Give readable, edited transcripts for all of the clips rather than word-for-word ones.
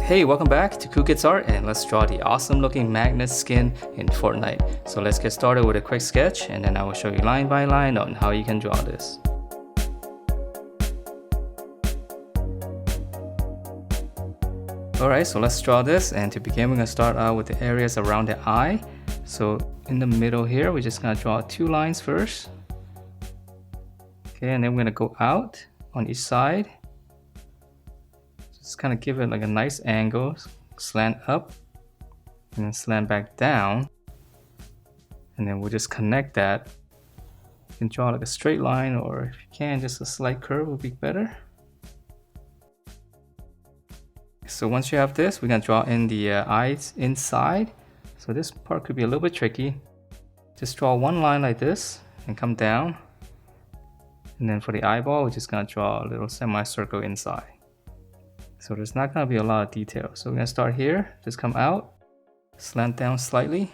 Hey, welcome back to Cool Kids Art, and let's draw the awesome looking Magnus skin in Fortnite. So let's get started with a quick sketch, and then I will show you line by line on how you can draw this. Alright, so let's draw this, and to begin we're going to start out with the areas around the eye. So in the middle here, we're just going to draw 2 lines first. Okay, and then we're going to go out on each side. Just kind of give it like a nice angle, slant up, and then slant back down. And then we'll just connect that. You can draw like a straight line, or if you can, just a slight curve would be better. So once you have this, we're going to draw in the eyes inside. So this part could be a little bit tricky. Just draw one line like this and come down. And then for the eyeball, we're just going to draw a little semicircle inside. So there's not going to be a lot of detail. So we're going to start here, just come out, slant down slightly.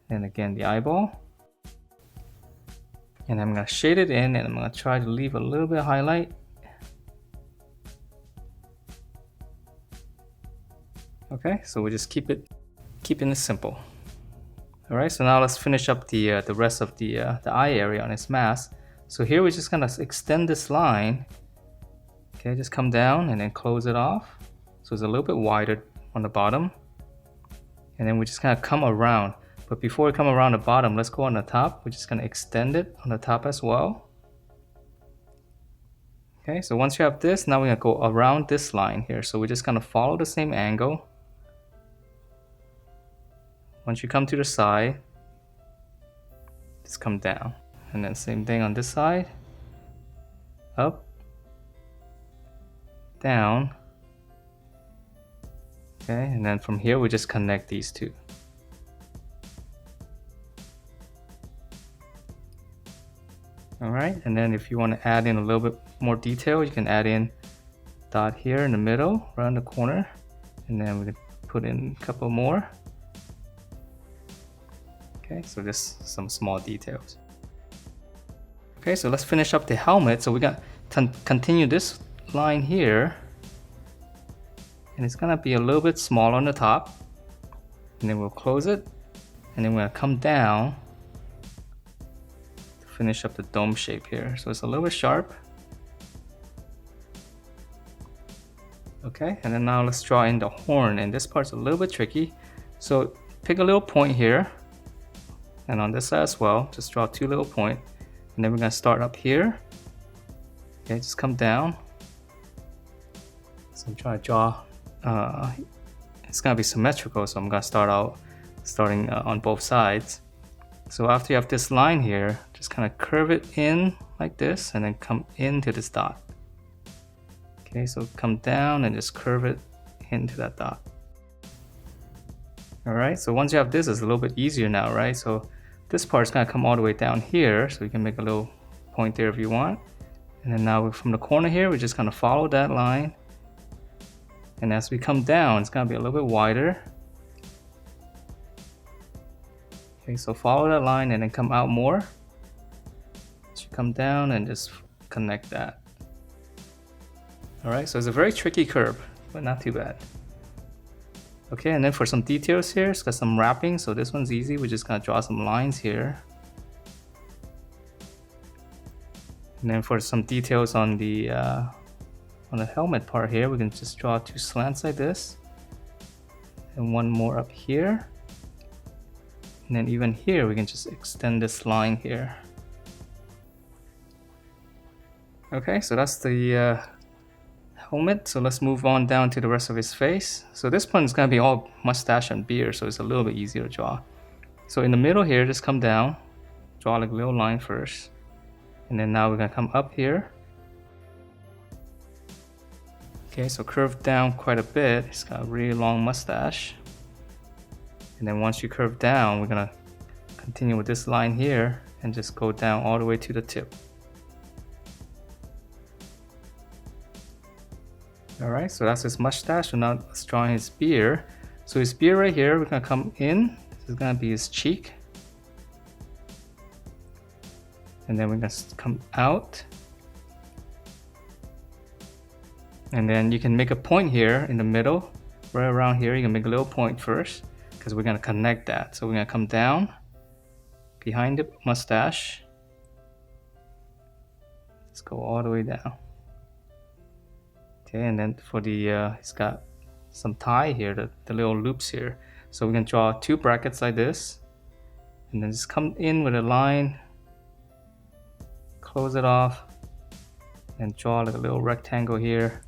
And again, the eyeball. And I'm going to shade it in, and I'm going to try to leave a little bit of highlight. Okay, so we just keeping it simple. All right, so now let's finish up the rest of the eye area on its mask. So here we're just gonna extend this line. Okay, just come down and then close it off. So it's a little bit wider on the bottom. And then we're just gonna come around. But before we come around the bottom, let's go on the top. We're just gonna extend it on the top as well. Okay, so once you have this, now we're gonna go around this line here. So we're just gonna follow the same angle. Once you come to the side, just come down. And then same thing on this side. Up, down. Okay, and then from here we just connect these two. Alright, and then if you want to add in a little bit more detail, you can add in a dot here in the middle, around the corner. And then we can put in a couple more. Okay, so just some small details. Okay, so let's finish up the helmet. So we got to continue this line here. And it's gonna be a little bit small on the top. And then we'll close it. And then we're gonna come down to finish up the dome shape here. So it's a little bit sharp. Okay, and then now let's draw in the horn. And this part's a little bit tricky. So pick a little point here. And on this side as well, just draw 2 little points. And then we're going to start up here. Okay, just come down. So I'm trying to draw, it's going to be symmetrical, so I'm going to start out starting on both sides. So after you have this line here, just kind of curve it in like this and then come into this dot. Okay, so come down and just curve it into that dot. Alright, so once you have this, it's a little bit easier now, right? So this part's gonna come all the way down here, so you can make a little point there if you want. And then now from the corner here, we're just gonna follow that line. And as we come down, it's gonna be a little bit wider. Okay, so follow that line and then come out more. So you come down and just connect that. Alright, so it's a very tricky curve, but not too bad. Okay, and then for some details here, it's got some wrapping, so this one's easy. We're just gonna draw some lines here. And then for some details on the helmet part here, we can just draw 2 slants like this. And one more up here. And then even here, we can just extend this line here. Okay, so that's the helmet. So let's move on down to the rest of his face. So this one is going to be all mustache and beard, so it's a little bit easier to draw. So in the middle here, just come down, draw like a little line first, and then now we're going to come up here. Okay, so curve down quite a bit. It's got a really long mustache. And then once you curve down, we're going to continue with this line here and just go down all the way to the tip. Alright, so that's his mustache. So now let's draw his beard. So his beard right here, we're gonna come in. This is gonna be his cheek. And then we're gonna come out. And then you can make a point here in the middle, right around here. You can make a little point first because we're gonna connect that. So we're gonna come down behind the mustache. Let's go all the way down. Okay, and then for the, it's got some tie here, the little loops here. So we can draw 2 brackets like this, and then just come in with a line, close it off, and draw like a little rectangle here.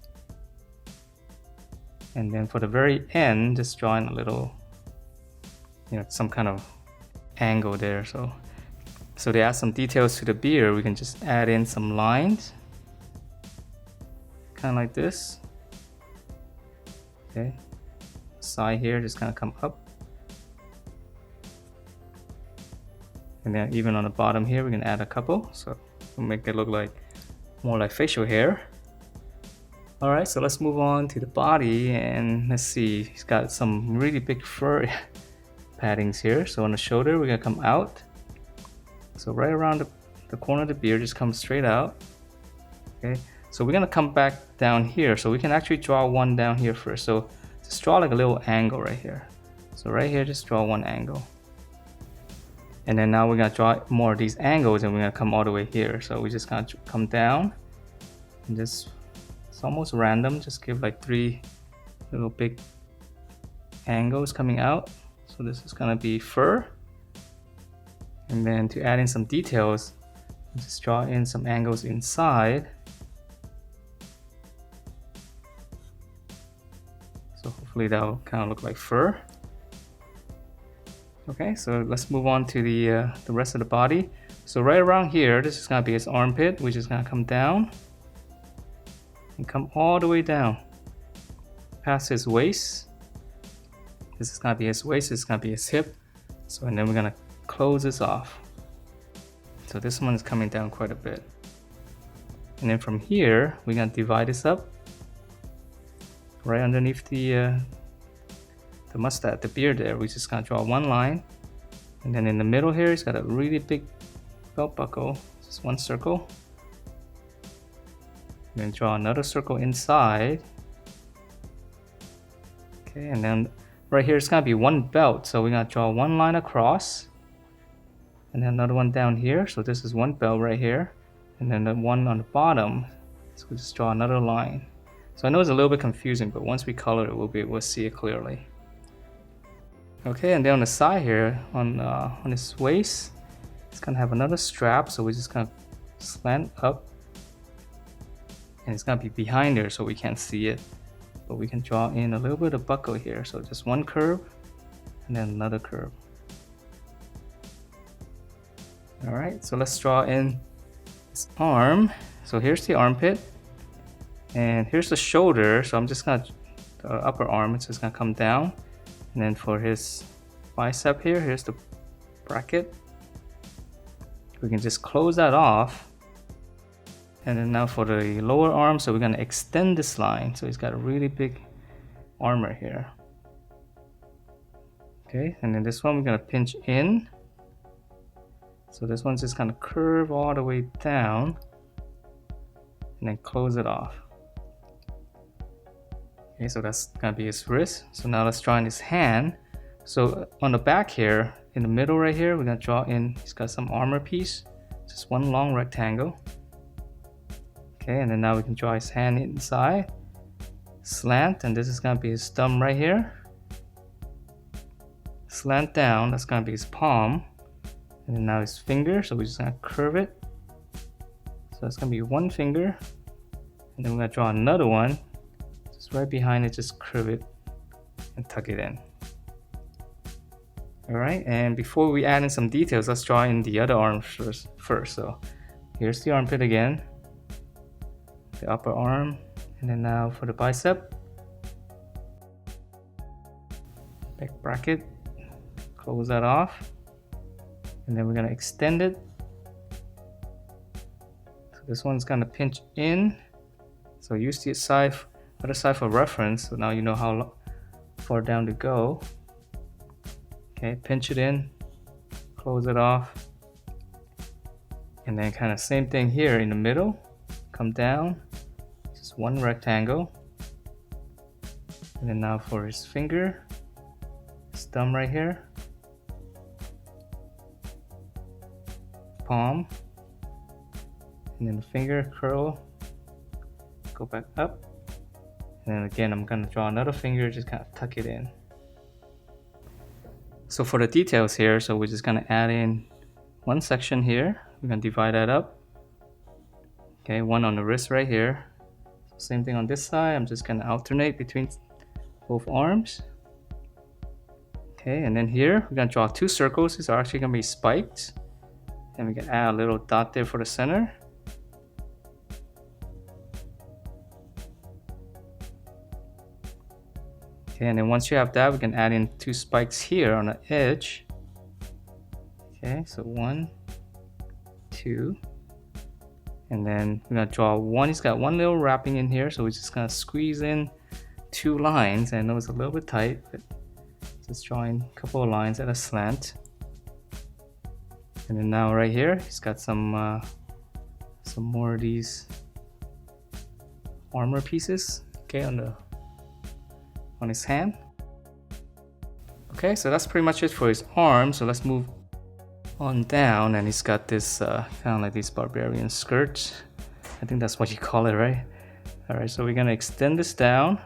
And then for the very end, just draw in a little, some kind of angle there. So to add some details to the beard, we can just add in some lines, kind of like this. Okay, side here just kind of come up, and then even on the bottom here, we can add a couple, so we'll make it look like more like facial hair. All right, so let's move on to the body, and let's see. He's got some really big fur paddings here. So on the shoulder, we're gonna come out. So right around the corner of the beard, just come straight out. Okay, so we're gonna come back down here. So we can actually draw one down here first. So just draw like a little angle right here. So right here, just draw one angle. And then now we're gonna draw more of these angles, and we're gonna come all the way here. So we just gonna come down and just, it's almost random, just give like 3 little big angles coming out. So this is gonna be fur. And then to add in some details, just draw in some angles inside. So hopefully that will kind of look like fur. Okay, so let's move on to the rest of the body. So right around here, this is gonna be his armpit, which is gonna come down and come all the way down past his waist. This is gonna be his waist, this is gonna be his hip. So, and then we're gonna close this off. So this one is coming down quite a bit. And then from here, we're gonna divide this up right underneath the mustache, the beard there. We're just gonna draw one line. And then in the middle here, it's got a really big belt buckle, just one circle. And then draw another circle inside. Okay, and then right here, it's gonna be one belt. So we're gonna draw one line across. And then another one down here. So this is one belt right here. And then the one on the bottom. So we'll just draw another line. So I know it's a little bit confusing, but once we color it, we'll see it clearly. Okay, and then on the side here, on his waist, it's gonna have another strap. So we're just gonna slant up. And it's gonna be behind there, so we can't see it. But we can draw in a little bit of buckle here. So just one curve, and then another curve. All right, so let's draw in his arm. So here's the armpit, and here's the shoulder. So I'm just gonna, the upper arm, it's just gonna come down. And then for his bicep here, here's the bracket. We can just close that off. And then now for the lower arm, so we're gonna extend this line. So he's got a really big armor here. Okay, and then this one we're gonna pinch in. So this one's just gonna curve all the way down and then close it off. Okay, so that's gonna be his wrist. So now let's draw in his hand. So on the back here, in the middle right here, we're gonna draw in, he's got some armor piece, just one long rectangle. Okay, and then now we can draw his hand inside, slant, and this is gonna be his thumb right here. Slant down, that's gonna be his palm. And then now his finger, so we're just gonna curve it. So that's gonna be one finger. And then we're gonna draw another one, just right behind it, just curve it and tuck it in. All right, and before we add in some details, let's draw in the other arm first. So here's the armpit again, the upper arm, and then now for the bicep, back bracket, close that off. And then we're gonna extend it. So this one's gonna pinch in. So use the other side for reference. So now you know how far down to go. Okay, pinch it in, close it off. And then kind of same thing here in the middle. Come down, just one rectangle. And then now for his finger, his thumb right here, palm, and then the finger curl, go back up, and then again I'm gonna draw another finger, just kind of tuck it in. So for the details here, so we're just gonna add in one section here. We're gonna divide that up. Okay, one on the wrist right here. Same thing on this side. I'm just gonna alternate between both arms. Okay, and then here we're gonna draw two circles. These are actually gonna be spiked, and we can add a little dot there for the center. Okay, and then once you have that, we can add in two spikes here on the edge. Okay, so 1, 2, and then we're gonna draw one. He's got one little wrapping in here, so we're just gonna squeeze in two lines. I know it's a little bit tight, but just drawing a couple of lines at a slant. And then now right here, he's got some more of these armor pieces. Okay, on his hand. Okay, so that's pretty much it for his arm. So let's move on down, and he's got this kind of like these barbarian skirts. I think that's what you call it, right? All right, so we're gonna extend this down.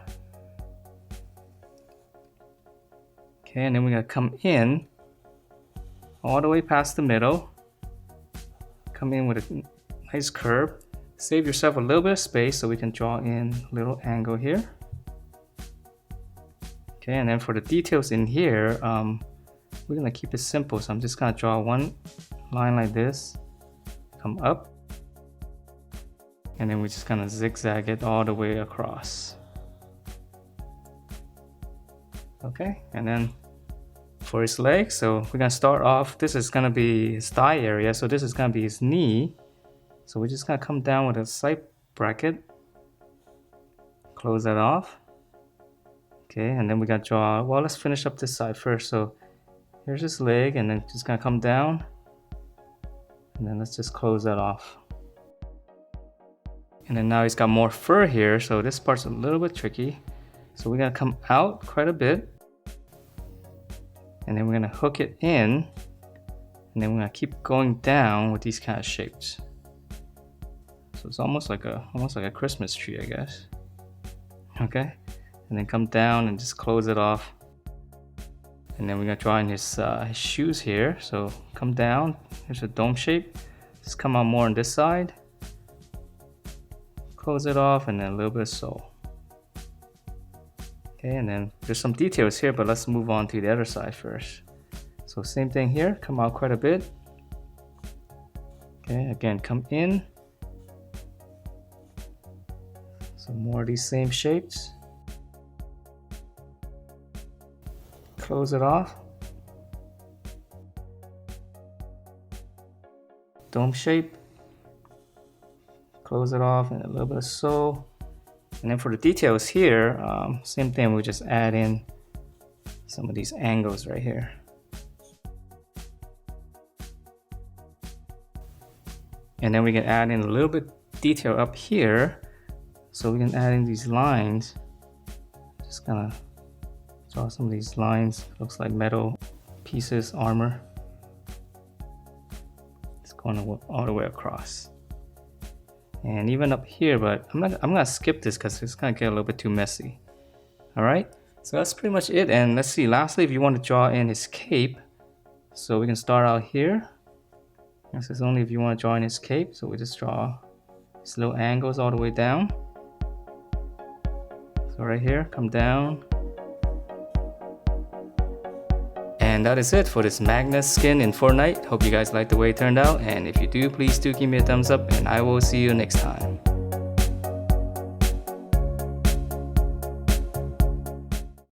Okay, and then we're gonna come in all the way past the middle. Come in with a nice curve. Save yourself a little bit of space so we can draw in a little angle here. Okay, and then for the details in here, we're gonna keep it simple. So I'm just gonna draw one line like this, come up, and then we're just gonna zigzag it all the way across. Okay, and then for his legs, so we're gonna start off, this is gonna be his thigh area, so this is gonna be his knee. So we're just gonna come down with a side bracket, close that off. Okay, and then we gotta draw, well, let's finish up this side first. So here's his leg, and then just gonna come down, and then let's just close that off. And then now he's got more fur here, so this part's a little bit tricky. So we're gonna come out quite a bit, and then we're gonna hook it in, and then we're gonna keep going down with these kind of shapes. So it's almost like a Christmas tree, I guess. Okay. And then come down and just close it off. And then we're gonna draw in his shoes here. So come down, here's a dome shape. Just come out more on this side. Close it off, and then a little bit of sole. Okay, and then there's some details here, but let's move on to the other side first. So same thing here, come out quite a bit. Okay, again, come in. So more of these same shapes. Close it off. Dome shape. Close it off, and a little bit of sole. And then for the details here, same thing, we just add in some of these angles right here. And then we can add in a little bit detail up here. So we can add in these lines. Just gonna draw some of these lines. Looks like metal pieces, armor. It's going all the way across. And even up here, but I'm gonna skip this because it's gonna get a little bit too messy. All right, so that's pretty much it. And let's see, lastly, if you want to draw in his cape, so we can start out here. This is only if you want to draw in his cape. So we just draw these little angles all the way down. So right here, come down. And that is it for this Magnus skin in Fortnite. Hope you guys liked the way it turned out, and if you do, please do give me a thumbs up, and I will see you next time.